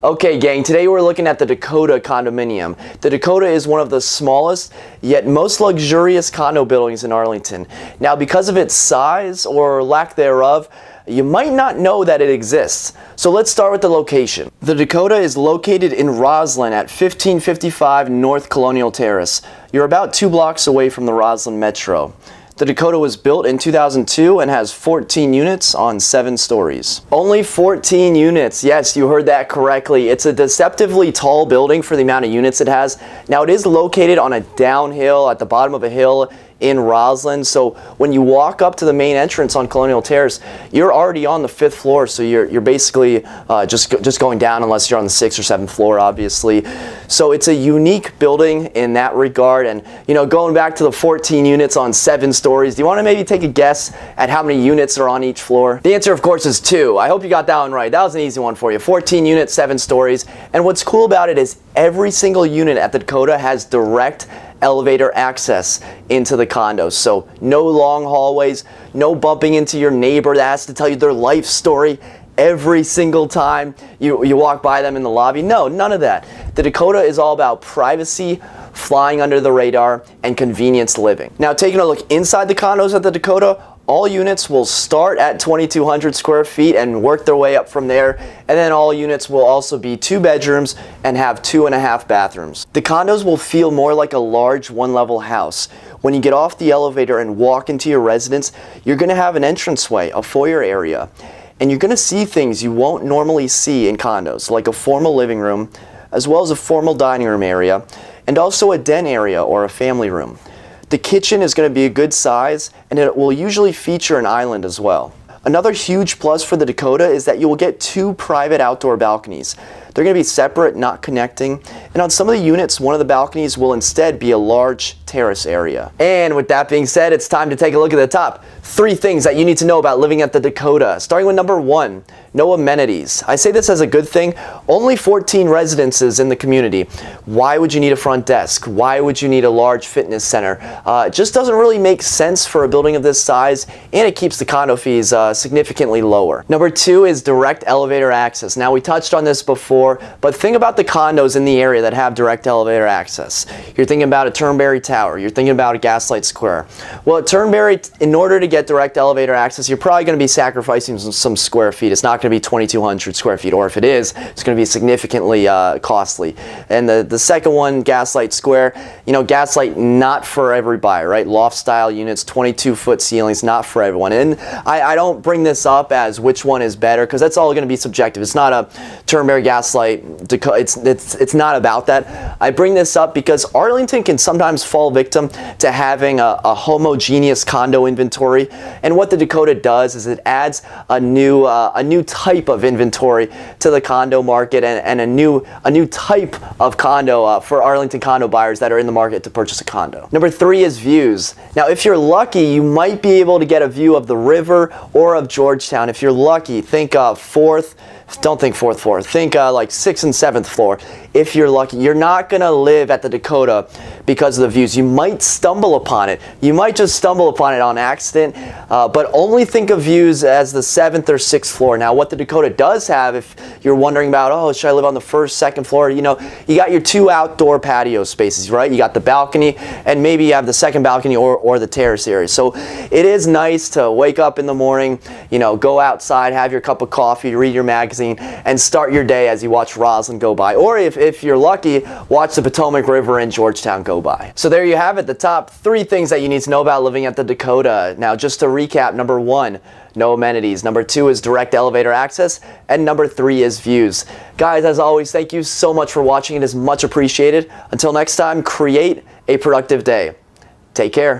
Okay gang, today we're looking at the Dakota Condominium. The Dakota is one of the smallest yet most luxurious condo buildings in Arlington. Now because of its size or lack thereof, you might not know that it exists. So let's start with the location. The Dakota is located in Rosslyn at 1555 North Colonial Terrace. You're about 2 blocks away from the Rosslyn Metro. The Dakota was built in 2002 and has 14 units on 7 stories. Only 14 units. Yes, you heard that correctly. It's a deceptively tall building for the amount of units it has. Now it is located on a downhill at the bottom of a hill in Rosslyn, so when you walk up to the main entrance on Colonial Terrace, you're already on the 5th floor, so you're basically just going down unless you're on the 6th or 7th floor, obviously. So it's a unique building in that regard. And you know, going back to the 14 units on 7 stories, do you want to maybe take a guess at how many units are on each floor? The answer, of course, is 2. I hope you got that one right. That was an easy one for you. 14 units, 7 stories. And what's cool about it is every single unit at the Dakota has direct elevator access into the condos. So no long hallways, no bumping into your neighbor that has to tell you their life story every single time you walk by them in the lobby. No, none of that. The Dakota is all about privacy, flying under the radar, and convenience living. Now taking a look inside the condos at the Dakota, all units will start at 2,200 square feet and work their way up from there. And then all units will also be 2 bedrooms and have 2.5 bathrooms. The condos will feel more like a large 1-level house. When you get off the elevator and walk into your residence, you're going to have an entranceway, a foyer area. And you're going to see things you won't normally see in condos, like a formal living room, as well as a formal dining room area, and also a den area or a family room. The kitchen is going to be a good size, and it will usually feature an island as well. Another huge plus for the Dakota is that you will get 2 private outdoor balconies. They're going to be separate, not connecting, and on some of the units, one of the balconies will instead be a large terrace area. And with that being said, it's time to take a look at the top 3 things that you need to know about living at the Dakota. Starting with number 1, no amenities. I say this as a good thing. Only 14 residences in the community. Why would you need a front desk? Why would you need a large fitness center? It just doesn't really make sense for a building of this size, and it keeps the condo fees significantly lower. Number 2 is direct elevator access. Now we touched on this before, but think about the condos in the area that have direct elevator access. You're thinking about a Turnberry Tower. You're thinking about a Gaslight Square. Well, at Turnberry, in order to get direct elevator access, you're probably going to be sacrificing some square feet. It's not going to be 2,200 square feet, or if it is, it's going to be significantly costly. And the second one, Gaslight Square, you know, Gaslight, not for everybody, right? Loft style units, 22-foot ceilings, not for everyone. And I don't bring this up as which one is better, because that's all going to be subjective. It's not a Turnberry Gaslight, it's not about that. I bring this up because Arlington can sometimes fall victim to having a homogeneous condo inventory, and what the Dakota does is it adds a new type of inventory to the condo market, and a new type of condo for Arlington condo buyers that are in the market to purchase a condo. Number 3 is views. Now if you're lucky, you might be able to get a view of the river or of Georgetown. If you're lucky, think 4th, don't think 4th floor, think like 6th and 7th floor. If you're lucky, you're not going to live at the Dakota because of the views. You might stumble upon it. You might just stumble upon it on accident, but only think of views as the 7th or 6th floor. Now, what the Dakota does have, if you're wondering about, oh, should I live on the 1st, 2nd floor? You know, you got your 2 outdoor patio spaces, right? You got the balcony, and maybe you have the 2nd balcony or the terrace area. So it is nice to wake up in the morning, you know, go outside, have your cup of coffee, read your magazine, and start your day as you watch Rosslyn go by. Or if you're lucky, watch the Potomac River and Georgetown go by. So there you have it, the top 3 things that you need to know about living at the Dakota. Now just to recap, number 1, no amenities. Number 2 is direct elevator access. And number 3 is views. Guys, as always, thank you so much for watching. It is much appreciated. Until next time, create a productive day. Take care.